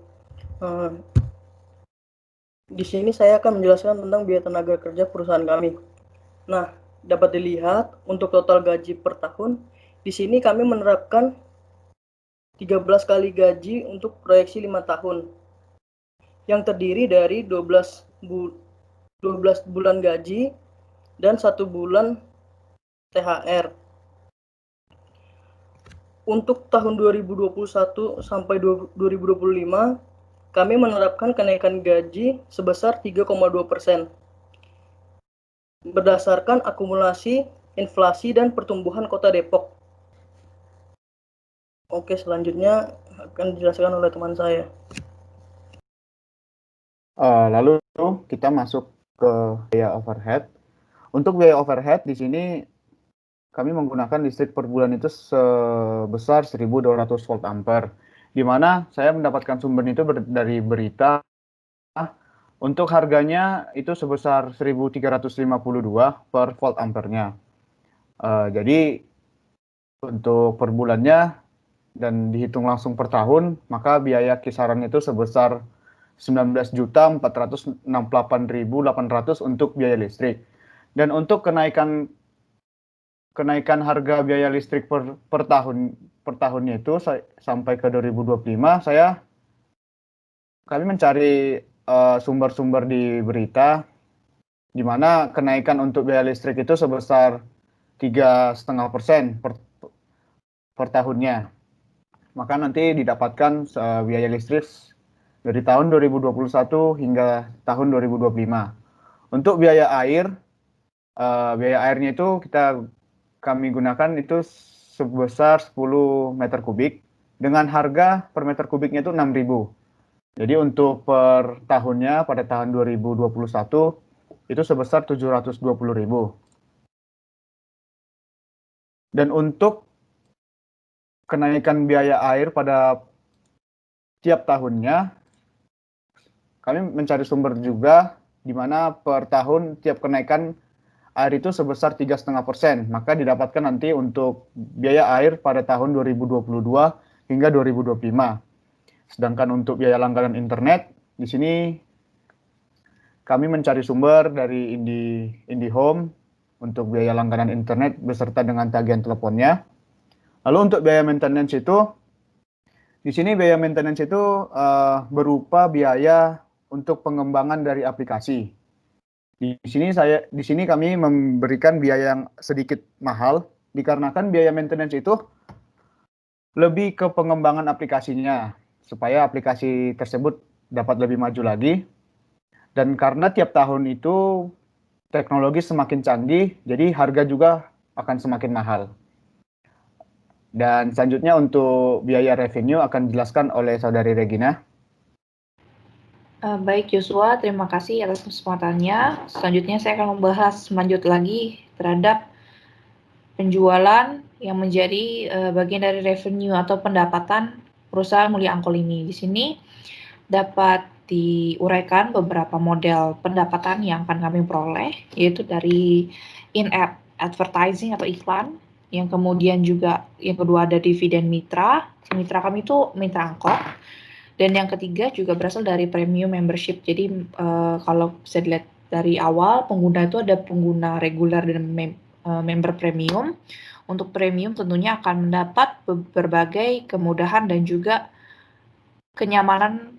E: Di sini saya akan menjelaskan tentang biaya tenaga kerja perusahaan kami. Nah, dapat dilihat untuk total gaji per tahun, di sini kami menerapkan 13 kali gaji untuk proyeksi 5 tahun, yang terdiri dari 12 bulan gaji dan 1 bulan THR. Untuk tahun 2021 sampai 2025, kami menerapkan kenaikan gaji sebesar 3,2%. berdasarkan akumulasi inflasi dan pertumbuhan Kota Depok. Oke, selanjutnya akan dijelaskan oleh teman saya.
D: Lalu kita masuk ke biaya overhead. Untuk biaya overhead di sini kami menggunakan listrik per bulan itu sebesar 1.200 volt ampere, di mana saya mendapatkan sumber itu dari berita. Untuk harganya itu sebesar 1.352 per volt ampernya. Jadi untuk per bulannya dan dihitung langsung per tahun, maka biaya kisaran itu sebesar 19.468.800 untuk biaya listrik. Dan untuk kenaikan harga biaya listrik per tahunnya itu sampai ke 2025, kami mencari sumber-sumber di berita, di mana kenaikan untuk biaya listrik itu sebesar 3,5% per tahunnya. Maka nanti didapatkan biaya listrik dari tahun 2021 hingga tahun 2025. Untuk biaya airnya itu kami gunakan itu sebesar 10 meter kubik dengan harga per meter kubiknya itu 6.000. Jadi untuk per tahunnya pada tahun 2021 itu sebesar 720.000. Dan untuk kenaikan biaya air pada tiap tahunnya, kami mencari sumber juga di mana per tahun tiap kenaikan air itu sebesar 3,5%. Maka didapatkan nanti untuk biaya air pada tahun 2022 hingga 2025. Sedangkan untuk biaya langganan internet, di sini kami mencari sumber dari IndiHome untuk biaya langganan internet beserta dengan tagihan teleponnya. Lalu untuk biaya maintenance itu, di sini biaya maintenance itu berupa biaya untuk pengembangan dari aplikasi. Di sini kami memberikan biaya yang sedikit mahal dikarenakan biaya maintenance itu lebih ke pengembangan aplikasinya supaya aplikasi tersebut dapat lebih maju lagi. Dan karena tiap tahun itu teknologi semakin canggih, jadi harga juga akan semakin mahal. Dan selanjutnya untuk biaya revenue akan dijelaskan oleh Saudari Regina.
C: Baik Joshua, terima kasih atas kesempatannya. Selanjutnya saya akan membahas lanjut lagi terhadap penjualan yang menjadi bagian dari revenue atau pendapatan perusahaan Mulia Angkol ini. Di sini dapat diuraikan beberapa model pendapatan yang akan kami peroleh, yaitu dari in-app advertising atau iklan, yang kemudian juga yang kedua ada dividen mitra. Mitra kami itu mitra angkot. Dan yang ketiga juga berasal dari premium membership. Jadi kalau bisa dilihat dari awal, pengguna itu ada pengguna reguler dan member premium. Untuk premium tentunya akan mendapat berbagai kemudahan dan juga kenyamanan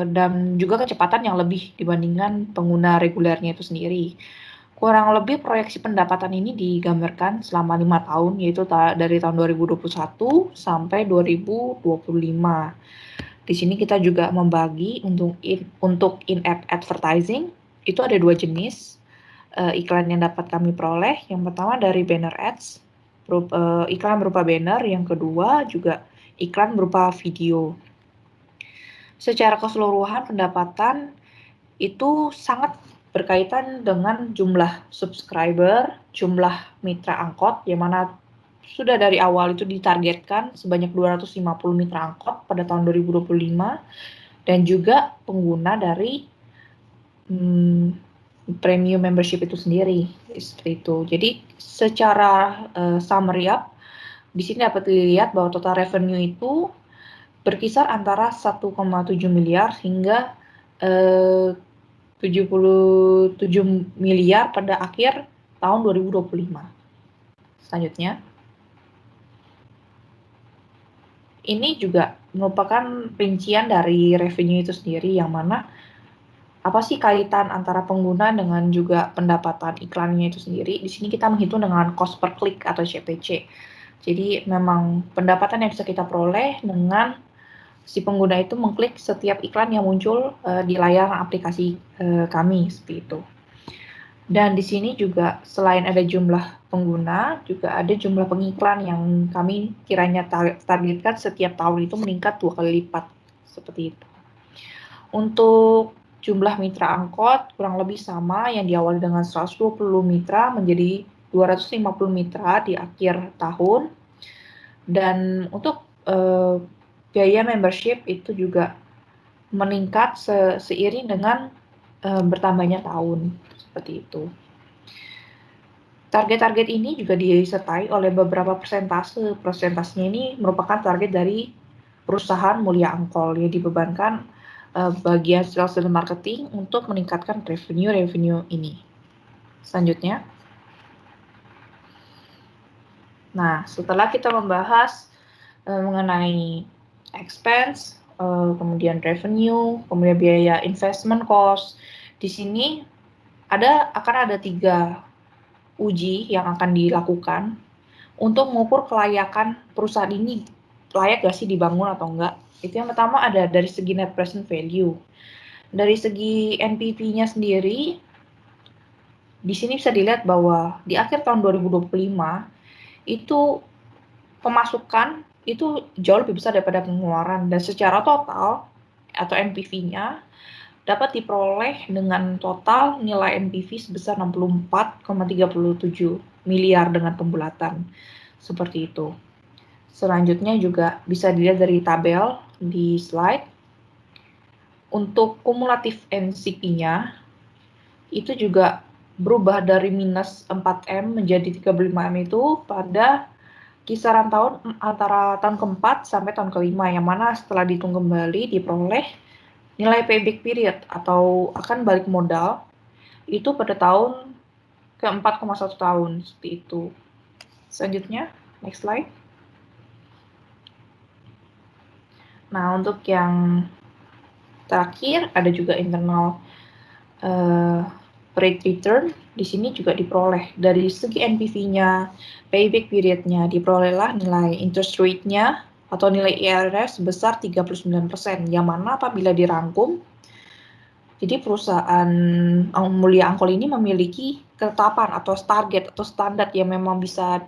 C: dan juga kecepatan yang lebih dibandingkan pengguna regulernya itu sendiri. Kurang lebih proyeksi pendapatan ini digambarkan selama 5 tahun, yaitu dari tahun 2021 sampai 2025. Di sini kita juga membagi untuk in-app advertising, itu ada 2 jenis iklan yang dapat kami peroleh. Yang pertama dari banner ads, iklan berupa banner. Yang kedua juga iklan berupa video. Secara keseluruhan pendapatan itu sangat berkaitan dengan jumlah subscriber, jumlah mitra angkot, yang mana sudah dari awal itu ditargetkan sebanyak 250 mitra angkot pada tahun 2025, dan juga pengguna dari premium membership itu sendiri, seperti itu. Jadi secara summary up, di sini dapat dilihat bahwa total revenue itu berkisar antara 1,7 miliar hingga 77 miliar pada akhir tahun 2025. Selanjutnya, ini juga merupakan rincian dari revenue itu sendiri, yang mana apa sih kaitan antara pengguna dengan juga pendapatan iklannya itu sendiri. Di sini kita menghitung dengan cost per click atau CPC. Jadi memang pendapatan yang bisa kita peroleh dengan si pengguna itu mengklik setiap iklan yang muncul di layar aplikasi kami, seperti itu. Dan di sini juga selain ada jumlah pengguna, juga ada jumlah pengiklan yang kami kiranya targetkan setiap tahun itu meningkat 2 kali lipat, seperti itu. Untuk jumlah mitra angkot kurang lebih sama, yang diawali dengan 120 mitra menjadi 250 mitra di akhir tahun. Dan untuk biaya membership itu juga meningkat seiring dengan bertambahnya tahun, seperti itu. Target-target ini juga disertai oleh beberapa persentase. Persentasenya ini merupakan target dari perusahaan Mulia Angkol yang dibebankan bagian sales dan marketing untuk meningkatkan revenue ini. Selanjutnya. Nah, setelah kita membahas mengenai expense, kemudian revenue, kemudian biaya investment cost, di sini akan ada 3 uji yang akan dilakukan untuk mengukur kelayakan perusahaan ini, layak gak sih dibangun atau enggak. Itu yang pertama ada dari segi net present value. Dari segi NPV-nya sendiri, di sini bisa dilihat bahwa di akhir tahun 2025 itu pemasukan itu jauh lebih besar daripada pengeluaran, dan secara total atau NPV-nya dapat diperoleh dengan total nilai NPV sebesar 64,37 miliar dengan pembulatan. Seperti itu. Selanjutnya juga bisa dilihat dari tabel di slide. Untuk kumulatif NCP-nya itu juga berubah dari minus 4M menjadi 35M itu pada kisaran tahun antara tahun keempat sampai tahun kelima, yang mana setelah dihitung kembali diperoleh nilai payback period atau akan balik modal itu pada tahun ke-4,1 tahun, seperti itu. Selanjutnya, next slide. Nah, untuk yang terakhir ada juga internal rate return. Di sini juga diperoleh dari segi NPV-nya, payback period-nya, diperolehlah nilai interest rate-nya atau nilai IRR sebesar 39%, yang mana apabila dirangkum, jadi perusahaan Mulia Angkol ini memiliki ketetapan atau target atau standar yang memang bisa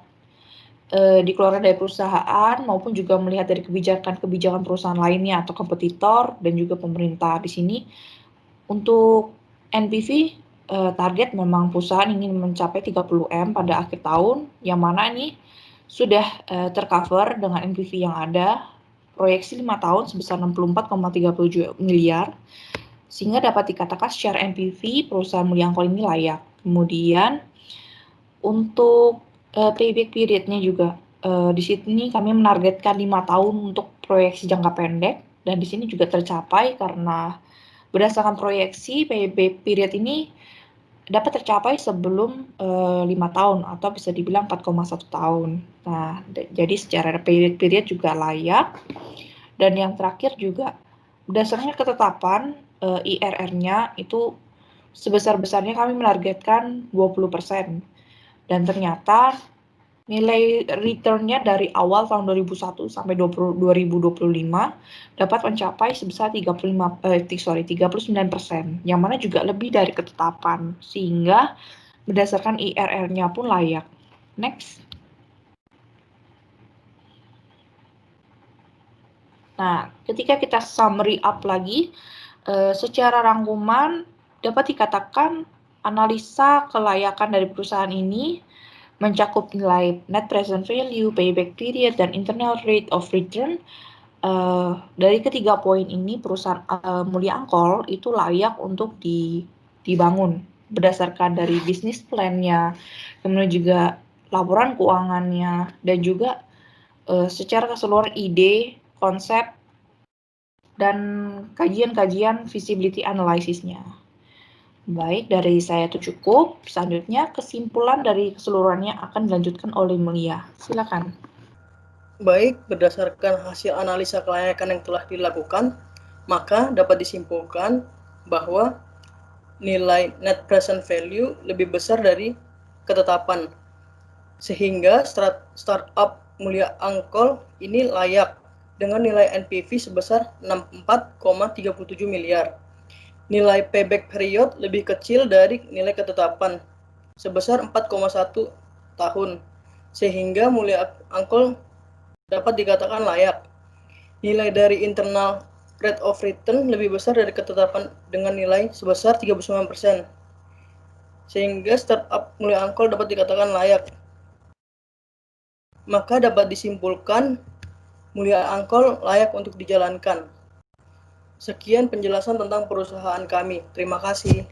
C: dikeluarkan dari perusahaan maupun juga melihat dari kebijakan perusahaan lainnya atau kompetitor dan juga pemerintah. Di sini untuk NPV target memang perusahaan ingin mencapai 30M pada akhir tahun, yang mana ini sudah tercover dengan NPV yang ada, proyeksi 5 tahun sebesar 64,37 miliar, sehingga dapat dikatakan secara NPV perusahaan Mulia Angkol ini layak. Kemudian untuk payback period-nya juga di sini kami menargetkan 5 tahun untuk proyeksi jangka pendek, dan di sini juga tercapai karena berdasarkan proyeksi payback period ini dapat tercapai sebelum 5 tahun atau bisa dibilang 4,1 tahun. Nah, jadi secara period juga layak. Dan yang terakhir juga berdasarkan ketetapan IRR-nya itu sebesar-besarnya kami menargetkan 20%. Dan ternyata nilai return-nya dari awal tahun 2001 sampai 2025 dapat mencapai sebesar 39%, yang mana juga lebih dari ketetapan, sehingga berdasarkan IRR-nya pun layak. Next. Nah, ketika kita summary up lagi, secara rangkuman dapat dikatakan analisa kelayakan dari perusahaan ini mencakup nilai net present value, payback period, dan internal rate of return. Dari ketiga poin ini, perusahaan Mulia Angkol itu layak untuk dibangun berdasarkan dari bisnis plan-nya, kemudian juga laporan keuangannya, dan juga secara keseluruhan ide, konsep, dan kajian-kajian feasibility analysis-nya. Baik, dari saya itu cukup. Selanjutnya, kesimpulan dari keseluruhannya akan dilanjutkan oleh Mulia. Silakan.
E: Baik, berdasarkan hasil analisa kelayakan yang telah dilakukan, maka dapat disimpulkan bahwa nilai net present value lebih besar dari ketetapan, sehingga startup Mulia Angkol ini layak dengan nilai NPV sebesar 64,37 miliar. Nilai payback period lebih kecil dari nilai ketetapan, sebesar 4,1 tahun, sehingga Mulia Angkol dapat dikatakan layak. Nilai dari internal rate of return lebih besar dari ketetapan dengan nilai sebesar 39%, sehingga startup Mulia Angkol dapat dikatakan layak. Maka dapat disimpulkan Mulia Angkol layak untuk dijalankan. Sekian penjelasan tentang perusahaan kami. Terima kasih.